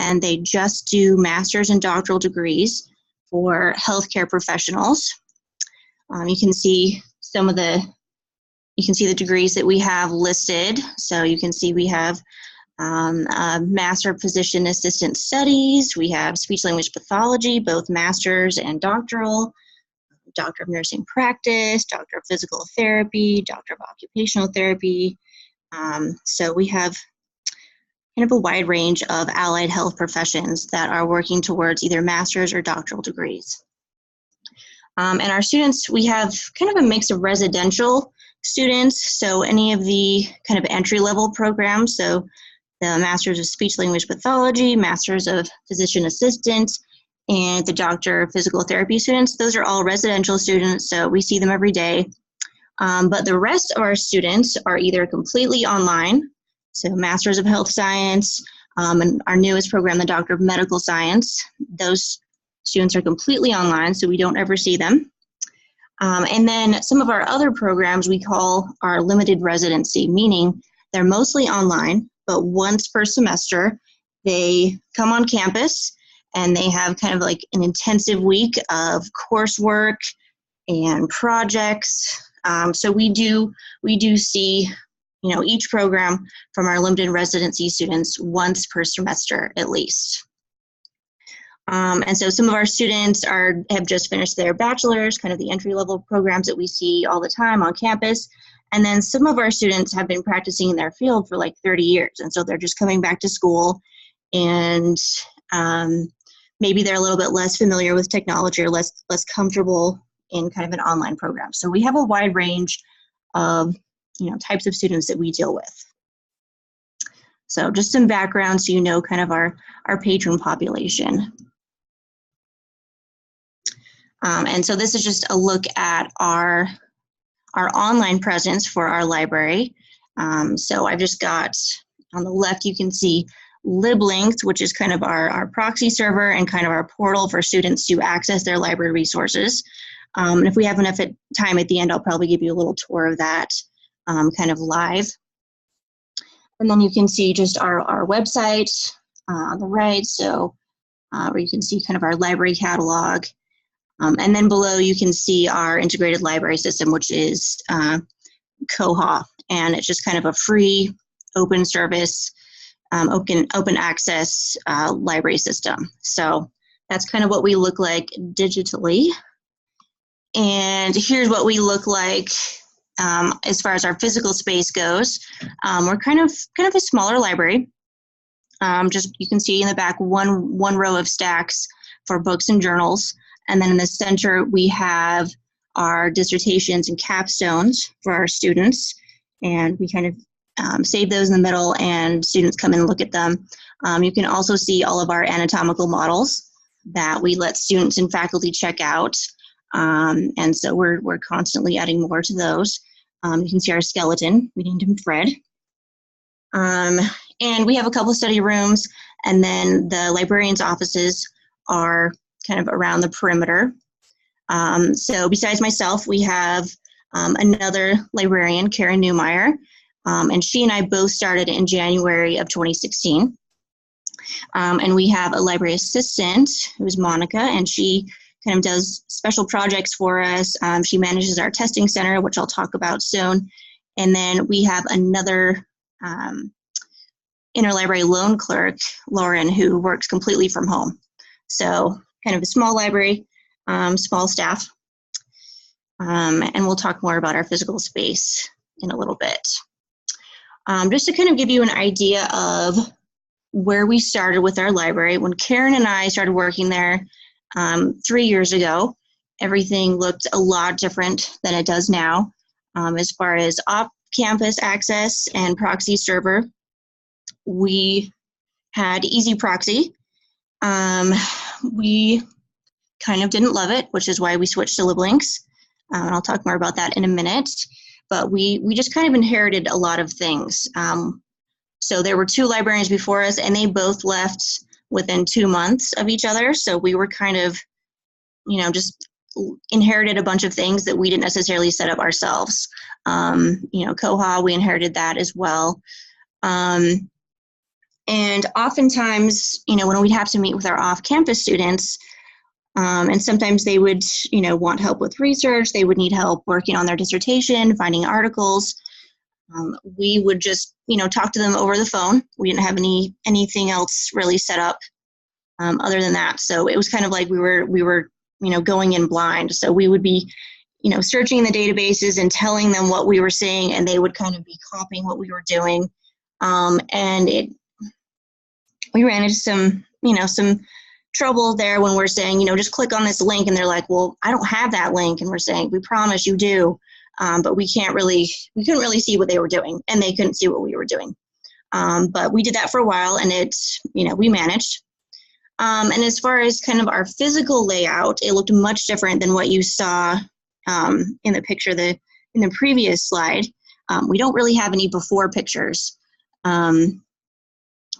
and they just do master's and doctoral degrees for healthcare professionals. You can see the degrees that we have listed. So you can see we have a Master of Physician Assistant Studies. We have Speech Language Pathology, both master's and doctoral, Doctor of Nursing Practice, Doctor of Physical Therapy, Doctor of Occupational Therapy. So we have kind of a wide range of allied health professions that are working towards either master's or doctoral degrees. And our students, we have kind of a mix of residential students, so any of the kind of entry-level programs, so the Masters of Speech Language Pathology, Masters of Physician Assistant, and the Doctor of Physical Therapy students, those are all residential students, so we see them every day. But the rest of our students are either completely online, so Masters of Health Science, and our newest program, the Doctor of Medical Science, those students are completely online, so we don't ever see them. And then some of our other programs we call our limited residency, meaning they're mostly online, but once per semester, they come on campus and they have kind of like an intensive week of coursework and projects. So we do see, each program from our limited residency students once per semester at least. And so some of our students have just finished their bachelor's, kind of the entry-level programs that we see all the time on campus. And then some of our students have been practicing in their field for like 30 years. And so they're just coming back to school, and maybe they're a little bit less familiar with technology or less comfortable in kind of an online program. So we have a wide range of types of students that we deal with. So just some background so you know kind of our patron population. And so this is just a look at our online presence for our library. So I've just got, on the left you can see LibLinks, which is kind of our proxy server and kind of our portal for students to access their library resources. And if we have enough time at the end, I'll probably give you a little tour of that kind of live. And then you can see just our website on the right, so where you can see kind of our library catalog. And then below you can see our integrated library system, which is Koha, and it's just kind of a free, open service, open access library system. So that's kind of what we look like digitally. And here's what we look like as far as our physical space goes. We're kind of a smaller library. Just you can see in the back one row of stacks for books and journals. And then in the center, we have our dissertations and capstones for our students. And we kind of save those in the middle, and students come in and look at them. You can also see all of our anatomical models that we let students and faculty check out. And so we're constantly adding more to those. You can see our skeleton. We named him Fred. And we have a couple of study rooms, and then the librarian's offices are kind of around the perimeter. So besides myself, we have another librarian, Karen Newmeyer, and she and I both started in January of 2016. And we have a library assistant, who's Monica, and she kind of does special projects for us. She manages our testing center, which I'll talk about soon. And then we have another interlibrary loan clerk, Lauren, who works completely from home. So kind of a small library, small staff. And we'll talk more about our physical space in a little bit. Just to kind of give you an idea of where we started with our library. When Karen and I started working there 3 years ago, everything looked a lot different than it does now. As far as off-campus access and proxy server, we had Easy Proxy. We kind of didn't love it, which is why we switched to LibLinks. And I'll talk more about that in a minute. But we just kind of inherited a lot of things. So there were two librarians before us, and they both left within 2 months of each other. So we were kind of, just inherited a bunch of things that we didn't necessarily set up ourselves. Koha, we inherited that as well. And oftentimes, when we'd have to meet with our off-campus students, and sometimes they would, want help with research, they would need help working on their dissertation, finding articles. We would just, talk to them over the phone. We didn't have anything else really set up other than that. So it was kind of like we were, going in blind. So we would be, searching the databases and telling them what we were seeing, and they would kind of be copying what we were doing. We ran into some trouble there when we're saying, just click on this link, and they're like, well, I don't have that link. And we're saying, we promise you do. But we couldn't really see what they were doing, and they couldn't see what we were doing. But we did that for a while, and we managed. And as far as kind of our physical layout, it looked much different than what you saw in the picture in the previous slide. We don't really have any before pictures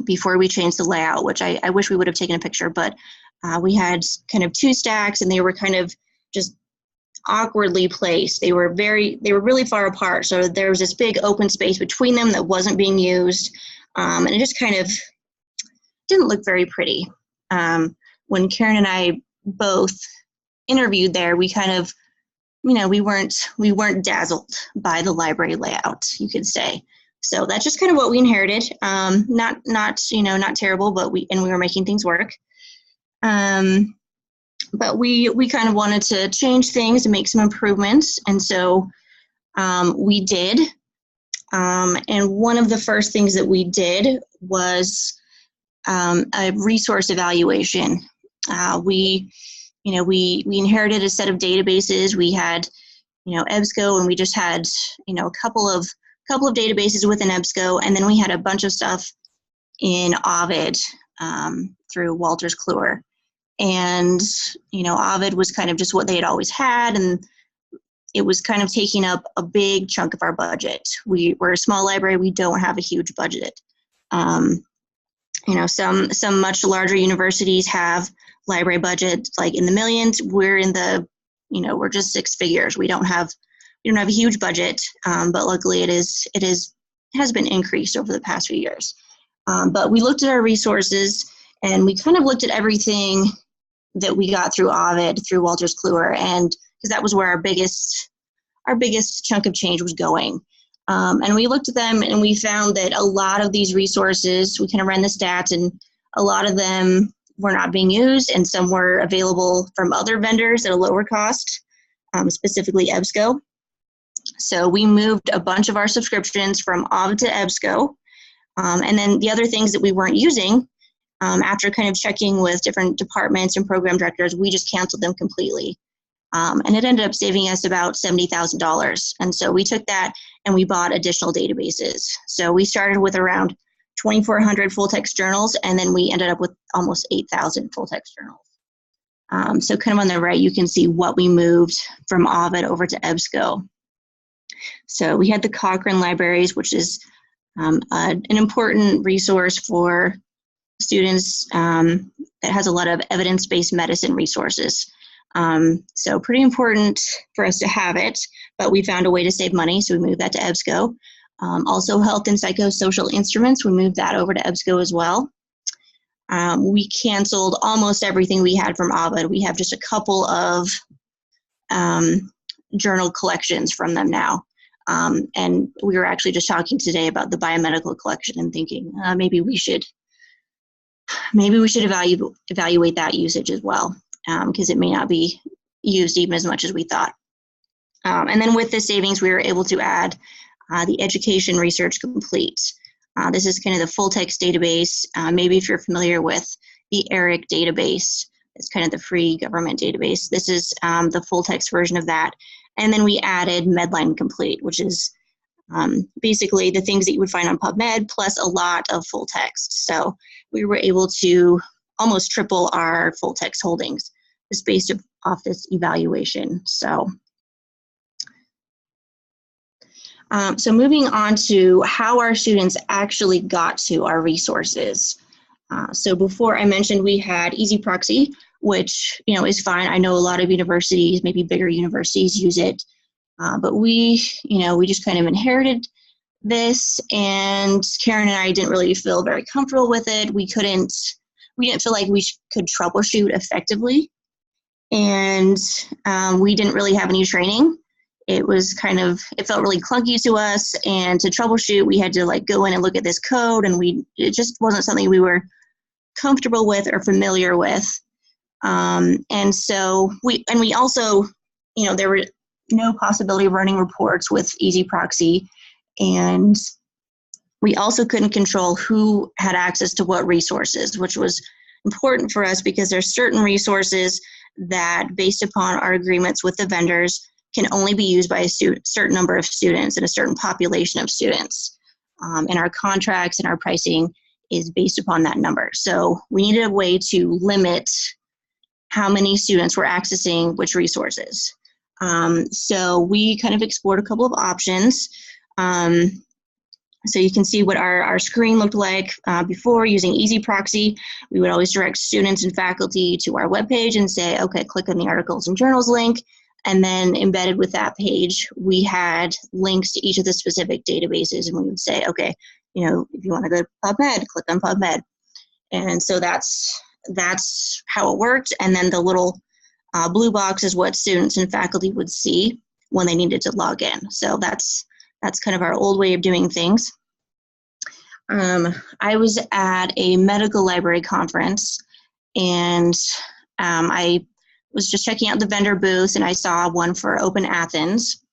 before we changed the layout, which I wish we would have taken a picture, but we had kind of two stacks, and they were kind of just awkwardly placed. They were really far apart, so there was this big open space between them that wasn't being used, and it just kind of didn't look very pretty. When Karen and I both interviewed there, we kind of, we weren't dazzled by the library layout, you could say. So that's just kind of what we inherited. Not terrible, but we were making things work. But we kind of wanted to change things and make some improvements, and so we did. And one of the first things that we did was a resource evaluation. We inherited a set of databases. We had, EBSCO, and we just had, a couple of databases within EBSCO, and then we had a bunch of stuff in Ovid through Wolters Kluwer. And, Ovid was kind of just what they had always had, and it was kind of taking up a big chunk of our budget. We're a small library. We don't have a huge budget. Some much larger universities have library budgets like in the millions. We're in the, we're just six figures. We don't have a huge budget, but luckily it has been increased over the past few years. But we looked at our resources, and we kind of looked at everything that we got through Ovid, through Wolters Kluwer, and because that was where our biggest chunk of change was going. And we looked at them, and we found that a lot of these resources, we kind of ran the stats, and a lot of them were not being used, and some were available from other vendors at a lower cost, specifically EBSCO. So we moved a bunch of our subscriptions from Ovid to EBSCO. And then the other things that we weren't using, after kind of checking with different departments and program directors, we just canceled them completely. And it ended up saving us about $70,000. And so we took that and we bought additional databases. So we started with around 2,400 full-text journals, and then we ended up with almost 8,000 full-text journals. So kind of on the right, you can see what we moved from Ovid over to EBSCO. So we had the Cochrane libraries, which is an important resource for students that has a lot of evidence-based medicine resources. So pretty important for us to have it, but we found a way to save money, so we moved that to EBSCO. Also health and psychosocial instruments, we moved that over to EBSCO as well. We canceled almost everything we had from Ovid. We have just a couple of journal collections from them now. And we were actually just talking today about the biomedical collection and thinking maybe we should evaluate that usage as well, because it may not be used even as much as we thought. And then with the savings, we were able to add the Education Research Complete. This is kind of the full-text database. Maybe if you're familiar with the ERIC database, it's kind of the free government database. This is the full-text version of that. And then we added Medline Complete, which is basically the things that you would find on PubMed plus a lot of full text. So we were able to almost triple our full text holdings just based off this evaluation. So moving on to how our students actually got to our resources. So before I mentioned we had Easy Proxy, which is fine. I know a lot of universities, maybe bigger universities, use it, but we just kind of inherited this, and Karen and I didn't really feel very comfortable with it. We didn't feel like we could troubleshoot effectively, and we didn't really have any training. It felt really clunky to us, and to troubleshoot, we had to like go in and look at this code, and it just wasn't something we were comfortable with or familiar with. And so we also, there were no possibility of running reports with Easy Proxy, and we also couldn't control who had access to what resources, which was important for us because there's certain resources that, based upon our agreements with the vendors, can only be used by a certain number of students and a certain population of students. And our contracts and our pricing is based upon that number. So we needed a way to limit how many students were accessing which resources. So we kind of explored a couple of options. So you can see what our screen looked like before using Easy Proxy. We would always direct students and faculty to our webpage and say, okay, click on the articles and journals link. And then embedded with that page, we had links to each of the specific databases, and we would say, okay, if you want to go to PubMed, click on PubMed. And so that's how it worked. And then the little blue box is what students and faculty would see when they needed to log in. So that's kind of our old way of doing things. I was at a medical library conference, and I was just checking out the vendor booth, and I saw one for Open Athens,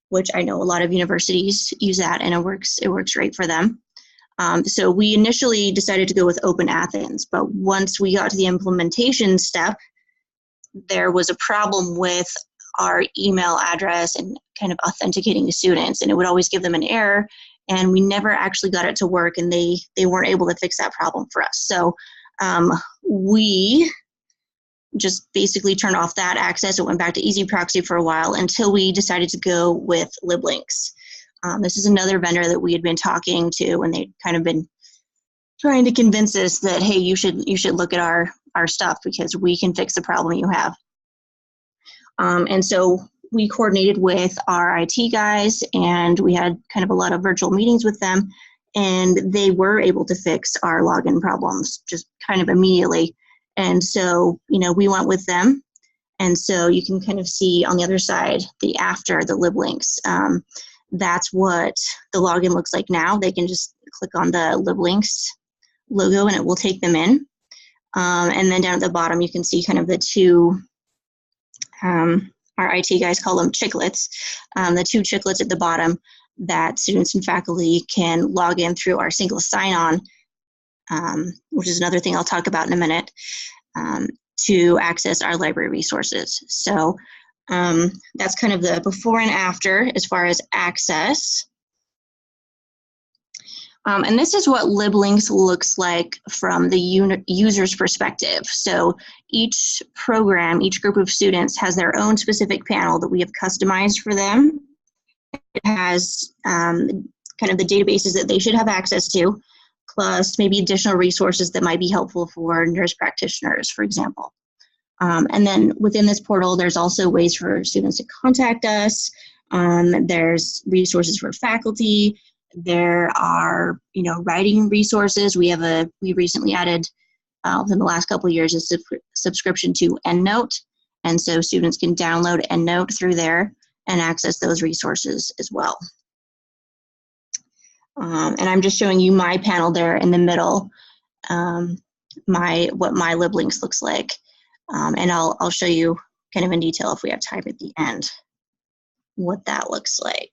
which I know a lot of universities use that, and it works great for them. So we initially decided to go with Open Athens, but once we got to the implementation step, there was a problem with our email address and kind of authenticating the students, and it would always give them an error, and we never actually got it to work, and they weren't able to fix that problem for us. So we just basically turned off that access. It went back to Easy Proxy for a while until we decided to go with LibLinks. This is another vendor that we had been talking to, and they'd kind of been trying to convince us that, hey, you should look at our stuff because we can fix the problem you have. And so we coordinated with our IT guys, and we had kind of a lot of virtual meetings with them, and they were able to fix our login problems just kind of immediately. And so, we went with them. And so you can kind of see on the other side, the LibLinks. That's what the login looks like now. They can just click on the LibLinks logo and it will take them in. And then down at the bottom, you can see kind of the two, our IT guys call them chiclets, the two chiclets at the bottom that students and faculty can log in through our single sign-on, which is another thing I'll talk about in a minute, to access our library resources. So that's kind of the before and after as far as access. And this is what LibLinks looks like from the user's perspective. So each program, each group of students has their own specific panel that we have customized for them. It has kind of the databases that they should have access to, plus maybe additional resources that might be helpful for nurse practitioners, for example. And then within this portal, there's also ways for students to contact us. There's resources for faculty. There are, writing resources. We recently added, within the last couple of years, a subscription to EndNote. And so students can download EndNote through there and access those resources as well. And I'm just showing you my panel there in the middle, what my LibLinks looks like. And I'll show you kind of in detail if we have time at the end what that looks like.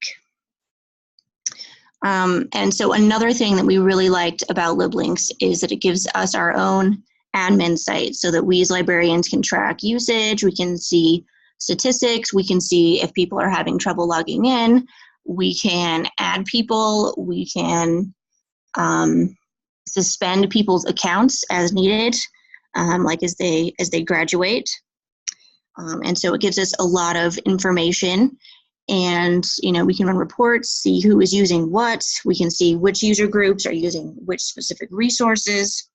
And so another thing that we really liked about LibLinks is that it gives us our own admin site so that we as librarians can track usage, we can see statistics, we can see if people are having trouble logging in, we can add people, we can suspend people's accounts as needed, like as they graduate. And so it gives us a lot of information, and we can run reports, see who is using what, we can see which user groups are using which specific resources.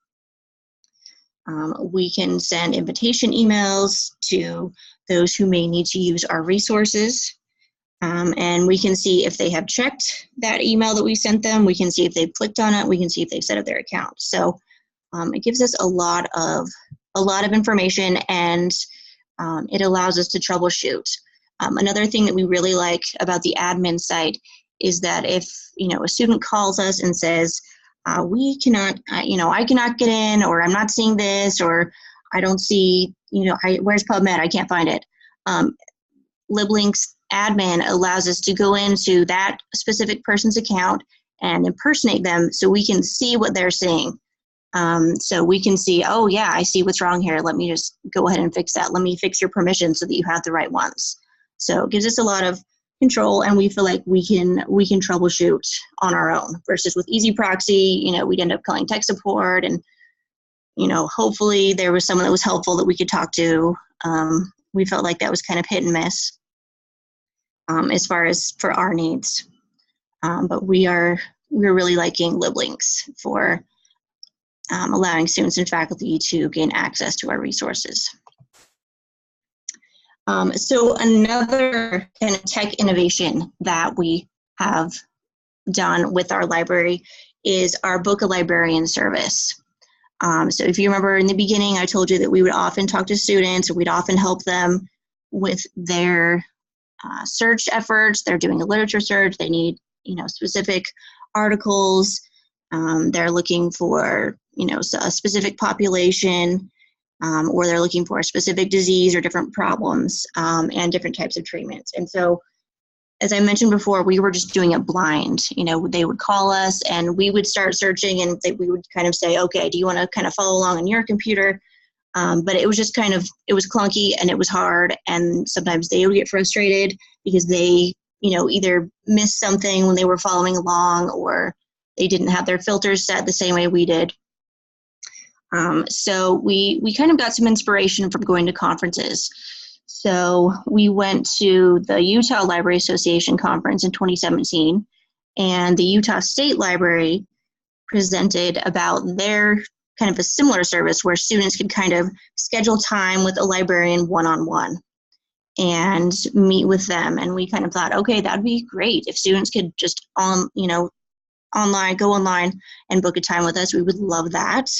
We can send invitation emails to those who may need to use our resources. And we can see if they have checked that email that we sent them. We can see if they've clicked on it. We can see if they've set up their account. So it gives us a lot of information, and it allows us to troubleshoot. Another thing that we really like about the admin site is that if a student calls us and says, we cannot, I cannot get in, or I'm not seeing this, or I don't see, where's PubMed? I can't find it. LibLink's admin allows us to go into that specific person's account and impersonate them so we can see what they're seeing. So we can see, oh yeah, I see what's wrong here. Let me just go ahead and fix that. Let me fix your permissions so that you have the right ones. So it gives us a lot of control, and we feel like we can troubleshoot on our own, versus with Easy Proxy, we'd end up calling tech support, and hopefully there was someone that was helpful that we could talk to. We felt like that was kind of hit and miss as far as for our needs. But we're really liking LibLinks for allowing students and faculty to gain access to our resources. So another kind of tech innovation that we have done with our library is our Book a Librarian service. So if you remember in the beginning, I told you that we would often talk to students, and we'd often help them with their search efforts. They're doing a literature search. They need, specific articles. They're looking for, a specific population, or they're looking for a specific disease or different problems, and different types of treatments. And so, as I mentioned before, we were just doing it blind. They would call us and we would start searching, and we would kind of say, okay, do you want to kind of follow along on your computer? But it was just it was clunky and it was hard. And sometimes they would get frustrated because they, either missed something when they were following along, or they didn't have their filters set the same way we did. So we kind of got some inspiration from going to conferences. So we went to the Utah Library Association conference in 2017, and the Utah State Library presented about their kind of a similar service where students could kind of schedule time with a librarian one-on-one and meet with them. And we kind of thought, okay, that'd be great if students could just go online and book a time with us. We would love that.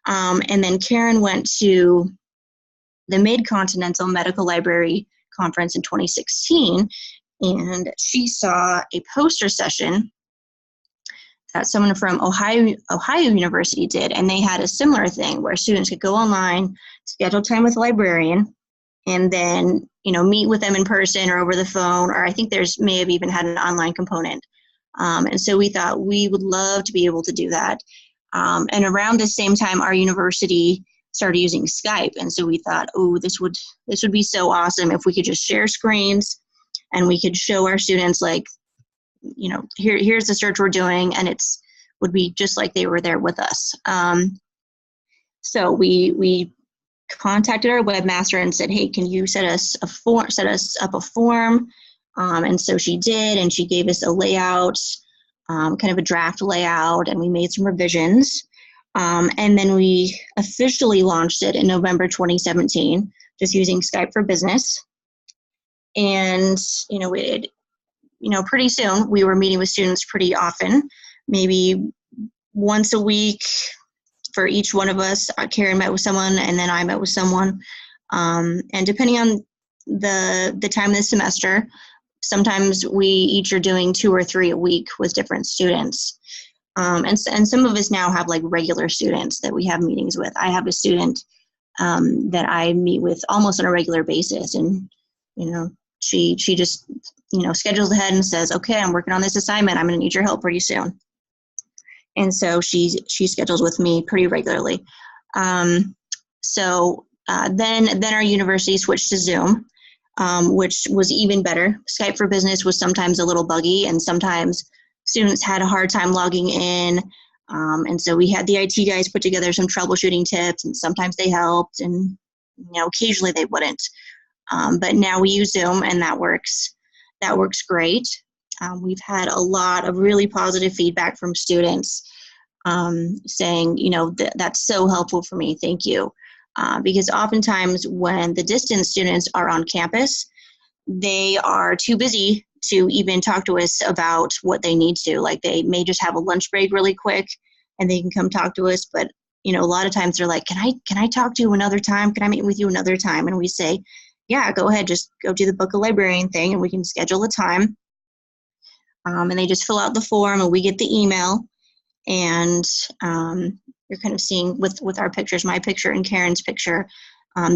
And then Karen went to the Mid-Continental Medical Library Conference in 2016, and she saw a poster session that someone from Ohio University did, and they had a similar thing where students could go online, schedule time with a librarian, and then meet with them in person or over the phone, or I think there's may have even had an online component. And so we thought we would love to be able to do that. And around the same time, our university started using Skype, and so we thought, oh, this would be so awesome if we could just share screens and we could show our students, like, here's the search we're doing, and would be just like they were there with us. So we contacted our webmaster and said, hey, can you set us up a form? And so she did, and she gave us a layout, kind of a draft layout, and we made some revisions. And then we officially launched it in November 2017, just using Skype for Business. And, pretty soon we were meeting with students pretty often, maybe once a week for each one of us. Karen met with someone, and then I met with someone. And depending on the time of the semester, sometimes we each are doing 2 or 3 a week with different students. And some of us now have like regular students that we have meetings with. I have a student that I meet with almost on a regular basis, and she just schedules ahead and says, okay, I'm working on this assignment, I'm going to need your help pretty soon. And so she schedules with me pretty regularly. So then our university switched to Zoom, which was even better. Skype for Business was sometimes a little buggy, and sometimes students had a hard time logging in. And so we had the IT guys put together some troubleshooting tips, and sometimes they helped, and occasionally they wouldn't. But now we use Zoom, and that works great. We've had a lot of really positive feedback from students saying, that's so helpful for me, thank you. Because oftentimes when the distance students are on campus, they are too busy to even talk to us about what they need to. Like they may just have a lunch break really quick and they can come talk to us. But, a lot of times they're like, can I talk to you another time? Can I meet with you another time? And we say, yeah, go ahead, just go do the Book a Librarian thing and we can schedule a time. And they just fill out the form and we get the email. And you're kind of seeing with our pictures, my picture and Karen's picture,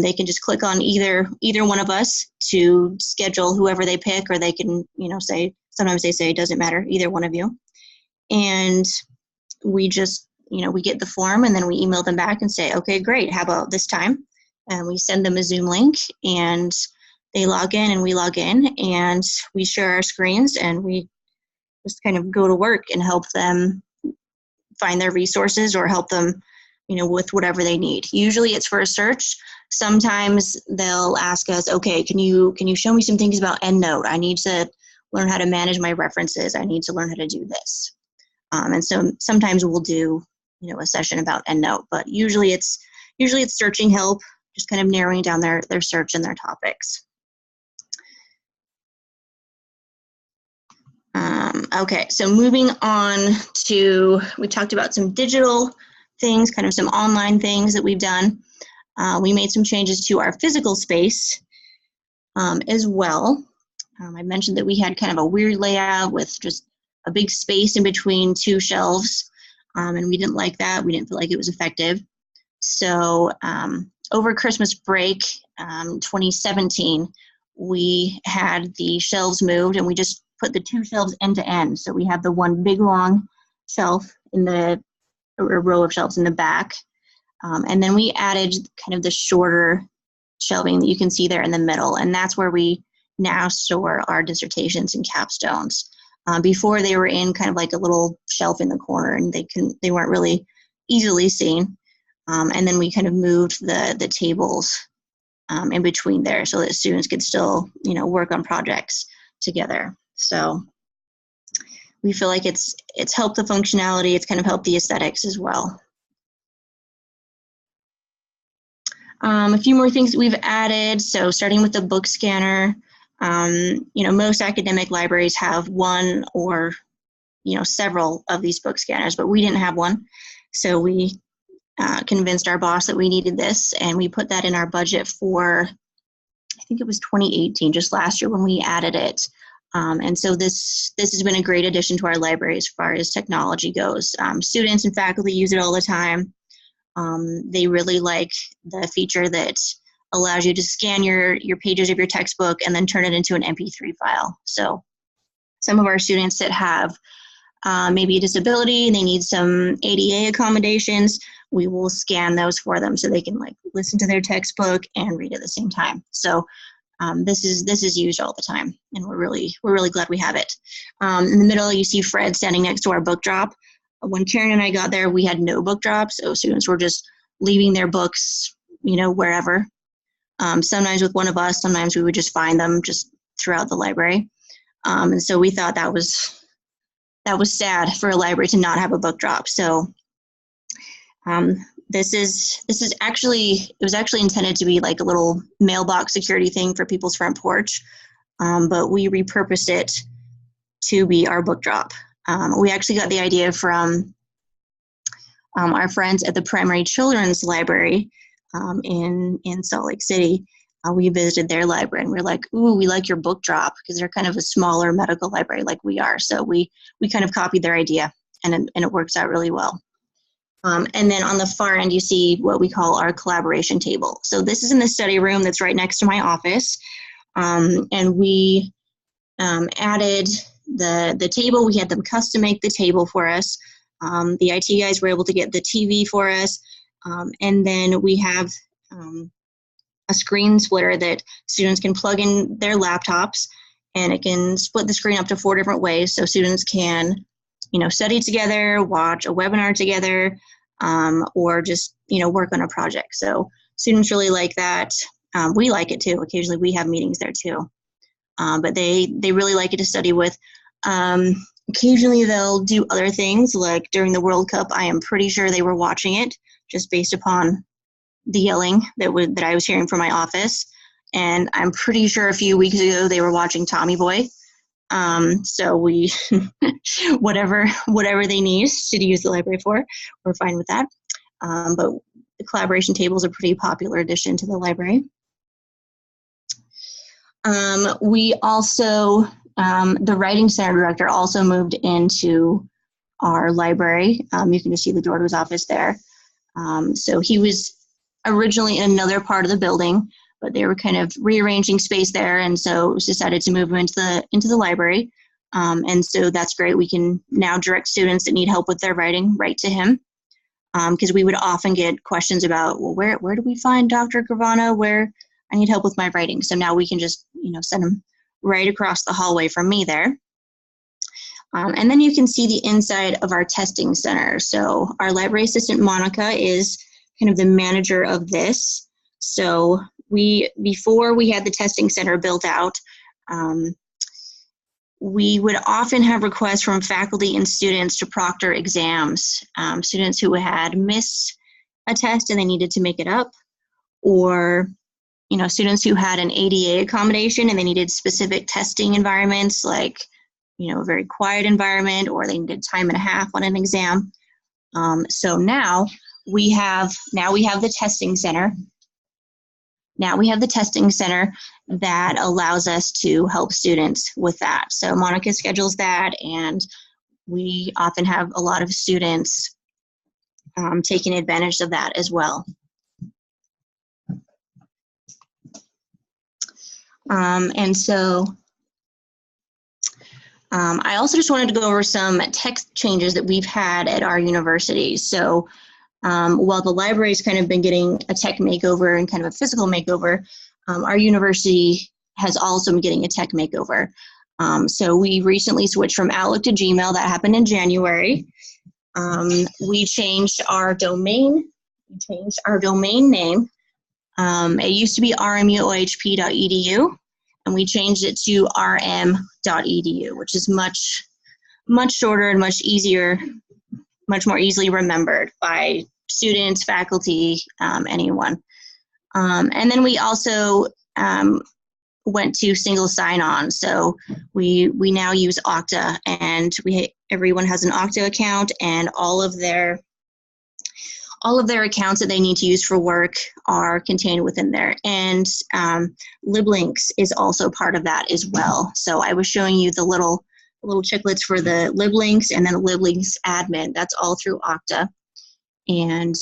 they can just click on either one of us to schedule whoever they pick, or they can, say, sometimes they say it doesn't matter, either one of you. And we just, we get the form and then we email them back and say, okay, great, how about this time? And we send them a Zoom link and they log in and we log in and we share our screens and we just kind of go to work and help them find their resources or help them, with whatever they need. Usually it's for a search. Sometimes they'll ask us, okay, can you show me some things about EndNote? I need to learn how to manage my references. I need to learn how to do this. And so sometimes we'll do, a session about EndNote, but usually it's searching help, just kind of narrowing down their search and their topics. Okay, so moving on to, we talked about some digital things, kind of some online things that we've done. We made some changes to our physical space as well. I mentioned that we had kind of a weird layout with just a big space in between two shelves, and we didn't like that. We didn't feel like it was effective. So over Christmas break, 2017, we had the shelves moved and we just put the two shelves end to end. So we have the one big long shelf in the row of shelves in the back. And then we added kind of the shorter shelving that you can see there in the middle. And that's where we now store our dissertations and capstones. Before they were in kind of like a little shelf in the corner and they weren't really easily seen. And then we kind of moved the tables in between there so that students could still, work on projects together. So we feel like it's helped the functionality, it's kind of helped the aesthetics as well. A few more things that we've added. So starting with the book scanner, most academic libraries have one or, several of these book scanners, but we didn't have one. So we convinced our boss that we needed this, and we put that in our budget for, I think it was 2018, just last year when we added it. And so this has been a great addition to our library as far as technology goes. Students and faculty use it all the time. They really like the feature that allows you to scan your pages of your textbook and then turn it into an MP3 file. So some of our students that have maybe a disability and they need some ADA accommodations, we will scan those for them so they can listen to their textbook and read at the same time. So this is used all the time, and we're really glad we have it. In the middle, you see Fred standing next to our book drop. When Karen and I got there, we had no book drop, so students were just leaving their books, wherever. Sometimes with one of us, sometimes we would just find them just throughout the library. And so we thought that was sad for a library to not have a book drop. So this is actually, it was actually intended to be like a little mailbox security thing for people's front porch, but we repurposed it to be our book drop. We actually got the idea from our friends at the Primary Children's Library in Salt Lake City. We visited their library and we're like, ooh, we like your book drop, because they're kind of a smaller medical library like we are. So we kind of copied their idea, and it works out really well. And then on the far end, you see what we call our collaboration table. So this is in the study room that's right next to my office. And we added the table. We had them custom make the table for us. The IT guys were able to get the TV for us. And then we have a screen splitter that students can plug in their laptops, and it can split the screen up to 4 different ways. So students can, study together, watch a webinar together, or just, work on a project. So students really like that. We like it too. Occasionally we have meetings there too. But they really like it to study with. Occasionally they'll do other things, like during the World Cup. I am pretty sure they were watching it, just based upon the yelling that I was hearing from my office. And I'm pretty sure a few weeks ago they were watching Tommy Boy. So we, whatever they need to use the library for, we're fine with that. But the collaboration table is a pretty popular addition to the library. We also, the Writing Center director also moved into our library. You can just see the door to his office there. So he was originally in another part of the building, but they were kind of rearranging space there, and so it was decided to move him into the library. And so that's great. We can now direct students that need help with their writing right to him, because we would often get questions about, well, where do we find Dr. Gravano, where I need help with my writing? So now we can just, send them right across the hallway from me there. And then you can see the inside of our testing center. So our library assistant, Monica, is kind of the manager of this. So before we had the testing center built out, we would often have requests from faculty and students to proctor exams, students who had missed a test and they needed to make it up, or students who had an ADA accommodation and they needed specific testing environments, like a very quiet environment, or they needed time and a half on an exam. So now we have the testing center. Now we have the testing center that allows us to help students with that. So Monica schedules that, and we often have a lot of students taking advantage of that as well. And so I also just wanted to go over some tech changes that we've had at our university. So while the library's kind of been getting a tech makeover and kind of a physical makeover, our university has also been getting a tech makeover. So we recently switched from Outlook to Gmail. That happened in January. We changed our domain. Name. It used to be rmuohp.edu, and we changed it to rm.edu, which is much shorter and much easier, much more easily remembered by students, faculty, anyone. And then we also went to single sign-on. So we now use Okta, and everyone has an Okta account, and all of their accounts that they need to use for work are contained within there. And LibLinks is also part of that as well. So I was showing you the little chicklets for the LibLinks, and then the LibLinks admin. That's all through Okta. And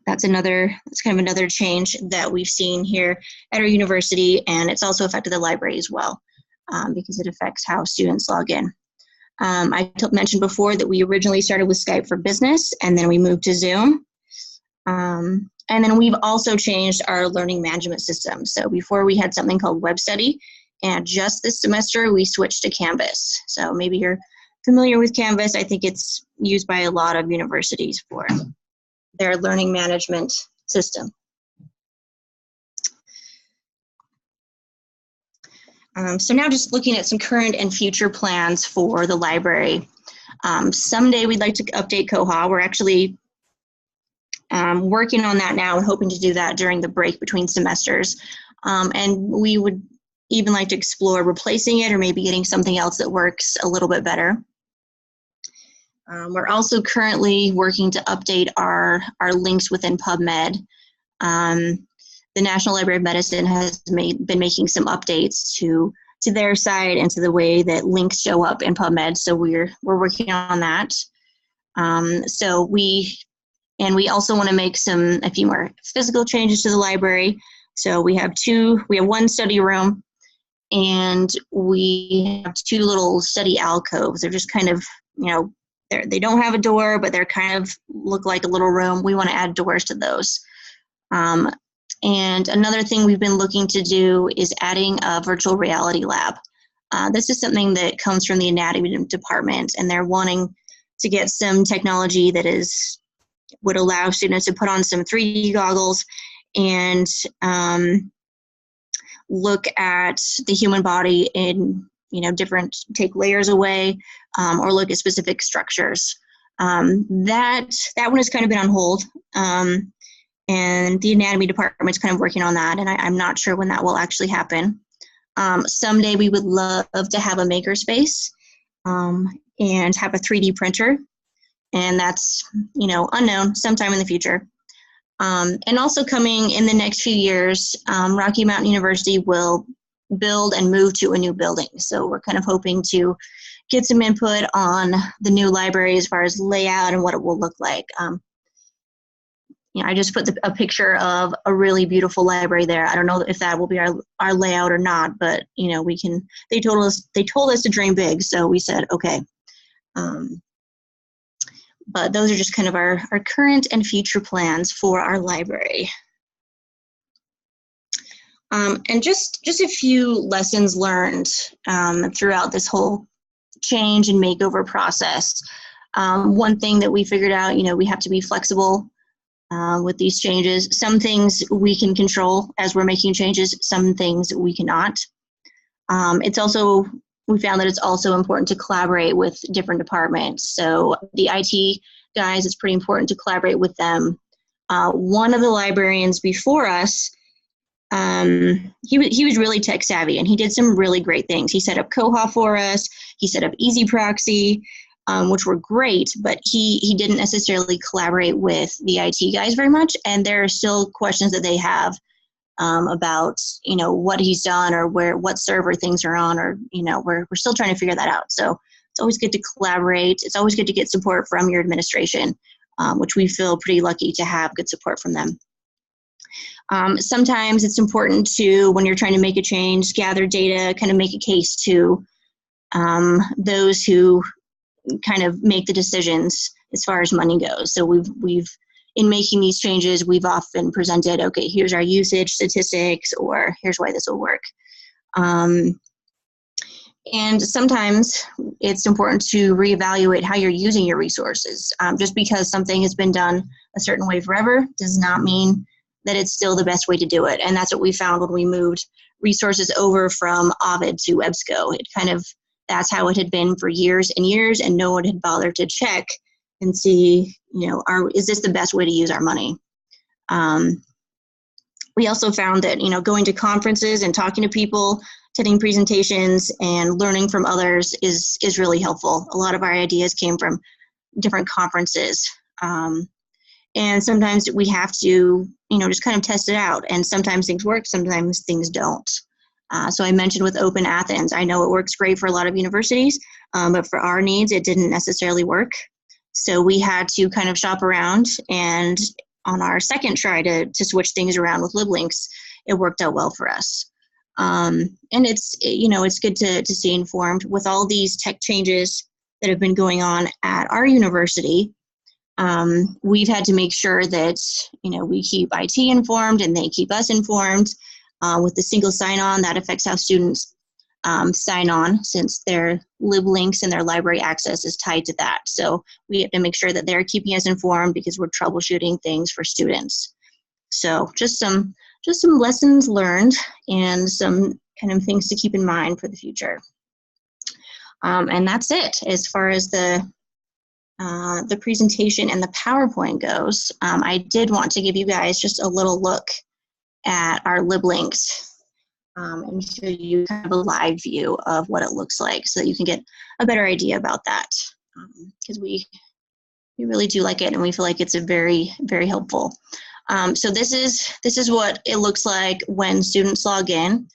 that's kind of another change that we've seen here at our university, and it's also affected the library as well, because it affects how students log in. I mentioned before that we originally started with Skype for Business, and then we moved to Zoom. And then we've also changed our learning management system. So before we had something called Web Study, and just this semester we switched to Canvas. So maybe you're familiar with Canvas. I think it's used by a lot of universities for their learning management system. So now just looking at some current and future plans for the library. Someday we'd like to update Koha. We're actually working on that now and hoping to do that during the break between semesters. And we would even like to explore replacing it or maybe getting something else that works a little bit better. We're also currently working to update our links within PubMed. The National Library of Medicine has been making some updates to their site and to the way that links show up in PubMed. So we're working on that. We also want to make a few more physical changes to the library. So we have one study room, and we have two little study alcoves. They're just kind of, they don't have a door, but they're kind of look like a little room. We want to add doors to those. And another thing we've been looking to do is adding a virtual reality lab. This is something that comes from the anatomy department, and they're wanting to get some technology that would allow students to put on some 3D goggles and look at the human body in take layers away, or look at specific structures. That one has kind of been on hold. And the anatomy department's kind of working on that, and I'm not sure when that will actually happen. Someday we would love to have a makerspace and have a 3D printer, and that's, unknown, sometime in the future. And also coming in the next few years, Rocky Mountain University will build and move to a new building. So we're kind of hoping to get some input on the new library as far as layout and what it will look like. I just put a picture of a really beautiful library there. I don't know if that will be our layout or not, but we can. They told us to dream big, so we said okay. But those are just kind of our current and future plans for our library. And just a few lessons learned throughout this whole change and makeover process. One thing that we figured out, we have to be flexible with these changes. Some things we can control as we're making changes, some things we cannot. We found that it's also important to collaborate with different departments. So the IT guys, it's pretty important to collaborate with them. One of the librarians before us, he was really tech savvy, and he did some really great things. He set up Koha for us. He set up Easy Proxy, which were great, but he didn't necessarily collaborate with the IT guys very much. And there are still questions that they have about, what he's done or what server things are on, or, we're still trying to figure that out. So it's always good to collaborate. It's always good to get support from your administration, which we feel pretty lucky to have good support from them. Sometimes it's important to, when you're trying to make a change, gather data, kind of make a case to those who kind of make the decisions as far as money goes. So we've in making these changes, we've often presented, okay, here's our usage statistics, or here's why this will work. And sometimes it's important to reevaluate how you're using your resources. Just because something has been done a certain way forever does not mean that it's still the best way to do it. And that's what we found when we moved resources over from Ovid to EBSCO. That's how it had been for years and years, and no one had bothered to check and see, is this the best way to use our money? We also found that, going to conferences and talking to people, attending presentations and learning from others is really helpful. A lot of our ideas came from different conferences. And sometimes we have to, just kind of test it out. And sometimes things work, sometimes things don't. So I mentioned with Open Athens, I know it works great for a lot of universities, but for our needs, it didn't necessarily work. So we had to kind of shop around, and on our second try to switch things around with LibLinks, it worked out well for us. And it's good to stay informed with all these tech changes that have been going on at our university. We've had to make sure that, we keep IT informed and they keep us informed. With the single sign-on, that affects how students sign on, since their LibLinks and their library access is tied to that. So we have to make sure that they're keeping us informed because we're troubleshooting things for students. So just some lessons learned and some kind of things to keep in mind for the future. And that's it as far as the presentation and the PowerPoint goes. I did want to give you guys just a little look at our LibLinks and show you kind of a live view of what it looks like, so that you can get a better idea about that, because we really do like it, and we feel like it's a very, very helpful. So this is what it looks like when students log in.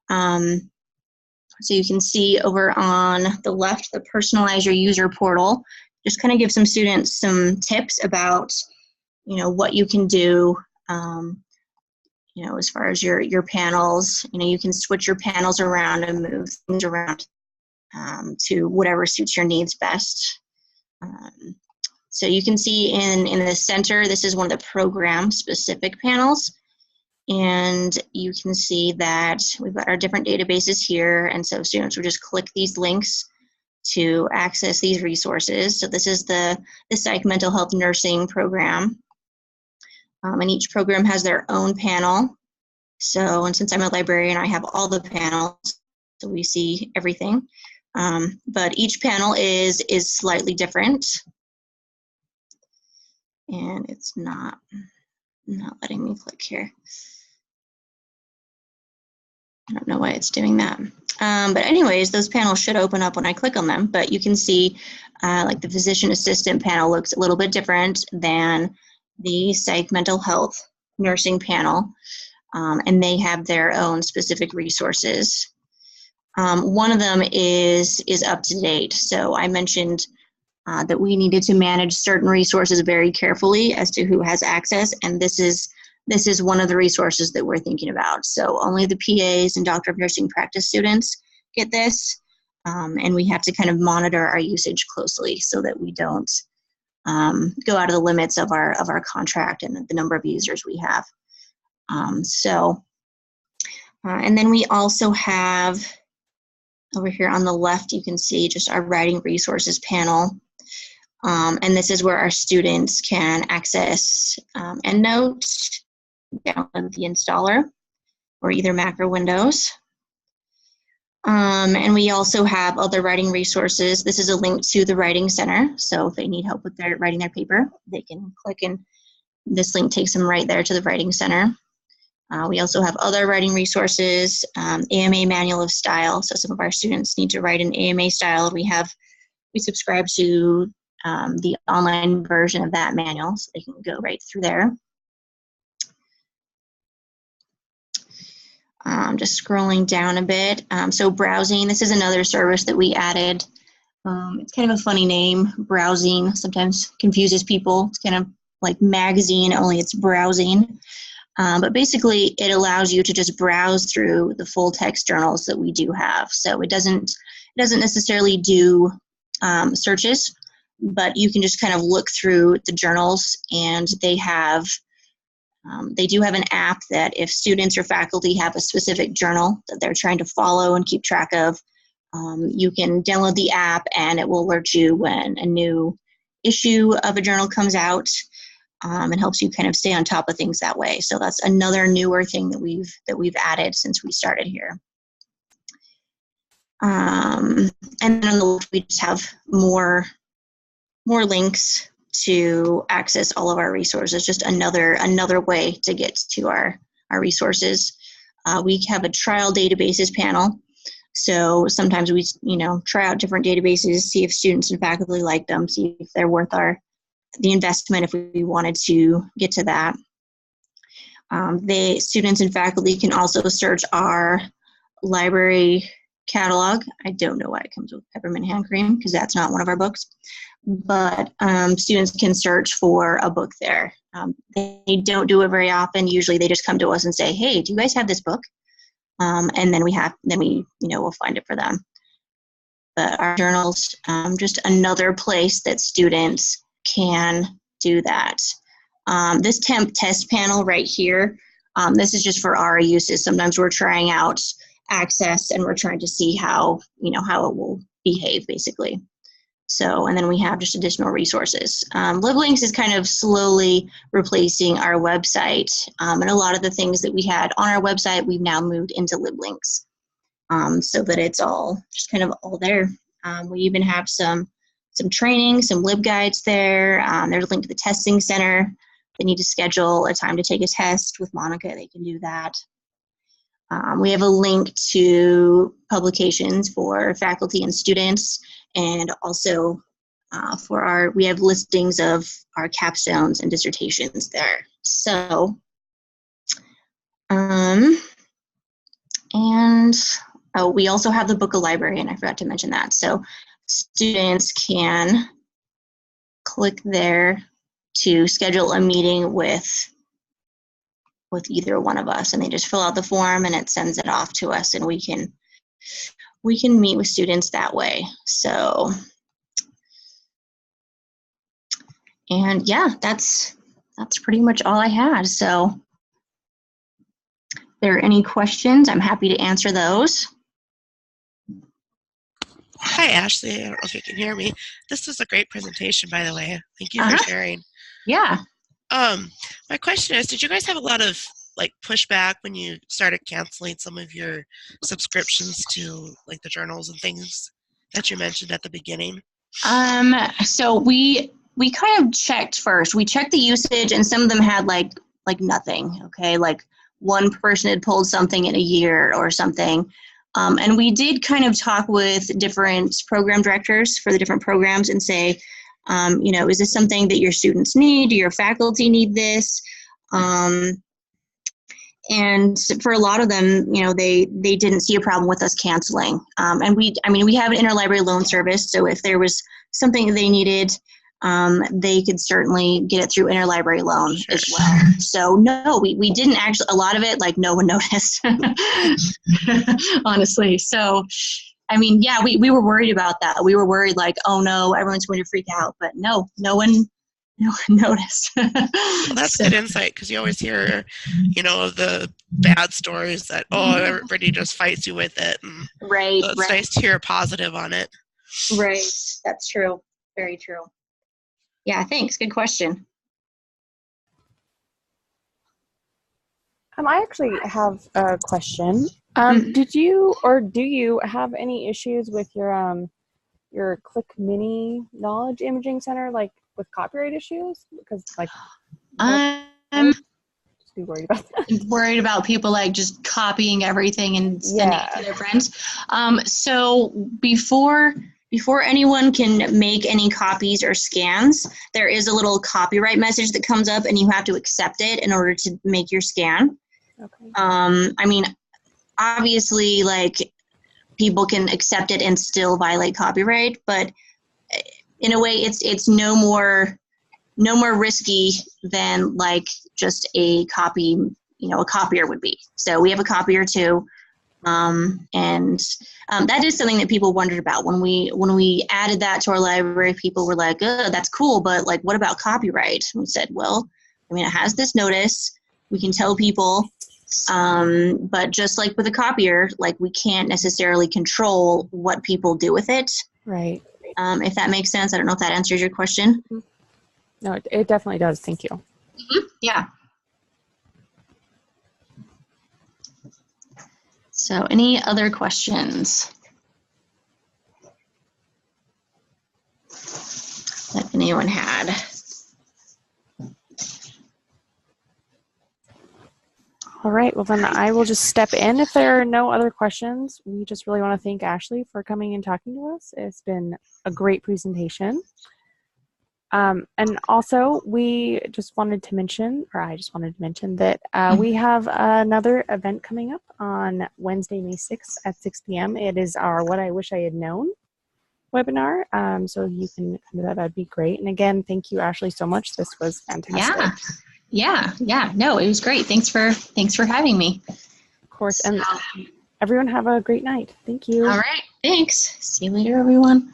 So you can see over on the left, the Personalize Your User portal. Just kind of give some students some tips about, what you can do, as far as your panels. You can switch your panels around and move things around to whatever suits your needs best. So you can see in the center, this is one of the program-specific panels. And you can see that we've got our different databases here. And so students will just click these links to access these resources. So this is the Psych Mental Health Nursing program. And each program has their own panel. So, and since I'm a librarian, I have all the panels, so we see everything. But each panel is slightly different. And it's not letting me click here. I don't know why it's doing that. But anyways, those panels should open up when I click on them, but you can see like the physician assistant panel looks a little bit different than the psych mental health nursing panel, and they have their own specific resources. One of them is up to date. So I mentioned that we needed to manage certain resources very carefully as to who has access, and this is one of the resources that we're thinking about. So only the PAs and Doctor of Nursing practice students get this, and we have to kind of monitor our usage closely so that we don't go out of the limits of our contract and the number of users we have. And then we also have over here on the left, you can see just our writing resources panel. And this is where our students can access EndNote, download the installer, or either Mac or Windows. And we also have other writing resources. This is a link to the Writing Center. So if they need help with writing their paper, they can click, and this link takes them right there to the Writing Center. We also have other writing resources, AMA Manual of Style. So some of our students need to write in AMA style. We subscribe to the online version of that manual, so they can go right through there. Just scrolling down a bit. So browsing, this is another service that we added. It's kind of a funny name, browsing. Sometimes confuses people. It's kind of like magazine, only it's browsing. But basically, it allows you to just browse through the full text journals that we do have. So it doesn't necessarily do searches, but you can just kind of look through the journals, and they do have an app that if students or faculty have a specific journal that they're trying to follow and keep track of, you can download the app and it will alert you when a new issue of a journal comes out, and helps you kind of stay on top of things that way. So that's another newer thing that we've added since we started here. And then on the left, we just have more links to access all of our resources, just another way to get to our resources. We have a trial databases panel. So sometimes we try out different databases, see if students and faculty like them, see if they're worth the investment if we wanted to get to that. The students and faculty can also search our library catalog. I don't know why it comes with peppermint hand cream, because that's not one of our books. But students can search for a book there. They don't do it very often. Usually they just come to us and say, hey, do you guys have this book? And then we'll find it for them. But our journals, just another place that students can do that. This temp test panel right here, this is just for our uses. Sometimes we're trying out access and we're trying to see how it will behave, basically. So, and then we have just additional resources. LibLinks is kind of slowly replacing our website, and a lot of the things that we had on our website, we've now moved into LibLinks, so that it's all just kind of all there. We even have some training, some LibGuides there. There's a link to the testing center. They need to schedule a time to take a test with Monica, they can do that. We have a link to publications for faculty and students, and also we have listings of our capstones and dissertations there. So, we also have the book of Librarian. I forgot to mention that. So students can click there to schedule a meeting with either one of us, and they just fill out the form and it sends it off to us, and we can meet with students that way. So, and yeah, that's pretty much all I had. So if there are any questions, I'm happy to answer those. Hi, Ashley. I don't know if you can hear me. This was a great presentation, by the way. Thank you for sharing. Yeah. My question is, did you guys have a lot of pushback when you started canceling some of your subscriptions to the journals and things that you mentioned at the beginning? So we kind of checked first. We checked the usage, and some of them had like nothing. Okay, one person had pulled something in a year or something. And we did kind of talk with different program directors for the different programs and say, is this something that your students need? Do your faculty need this? And for a lot of them, they didn't see a problem with us canceling. And we have an interlibrary loan service, so if there was something they needed, they could certainly get it through interlibrary loan as well. So no, we didn't actually, a lot of it, like, no one noticed, honestly. So, yeah, we were worried about that. We were worried, like, oh no, everyone's going to freak out, but no one noticed. Well, that's good insight, because you always hear, of the bad stories that, everybody just fights you with it. And right. So it's nice to hear a positive on it. Right. That's true. Very true. Yeah, thanks. Good question. I actually have a question. Did you or do you have any issues with your Click Mini Knowledge Imaging Center, like with copyright issues? Because just be worried about that. Worried about people like just copying everything and sending it to their friends. So before anyone can make any copies or scans, there is a little copyright message that comes up, and you have to accept it in order to make your scan. Okay. Obviously, like, people can accept it and still violate copyright, but in a way, it's no more risky than like just a copy, a copier would be. So we have a copier too. And that is something that people wondered about when we added that to our library. People were like, "Oh, that's cool, but like, what about copyright?" And we said, well, it has this notice. We can tell people, but just like with a copier, like, we can't necessarily control what people do with it. Right. If that makes sense. I don't know if that answers your question. No, it definitely does. Thank you. Mm-hmm. Yeah. So any other questions that anyone had? All right. Well, then I will just step in if there are no other questions. We just really want to thank Ashley for coming and talking to us. It's been a great presentation. And also, I just wanted to mention that we have another event coming up on Wednesday, May 6th at 6 p.m. It is our What I Wish I Had Known webinar. So you can come to that. That'd be great. And again, thank you, Ashley, so much. This was fantastic. Yeah. No, it was great. Thanks for having me. Of course. And everyone have a great night. Thank you. All right. Thanks. See you later, everyone.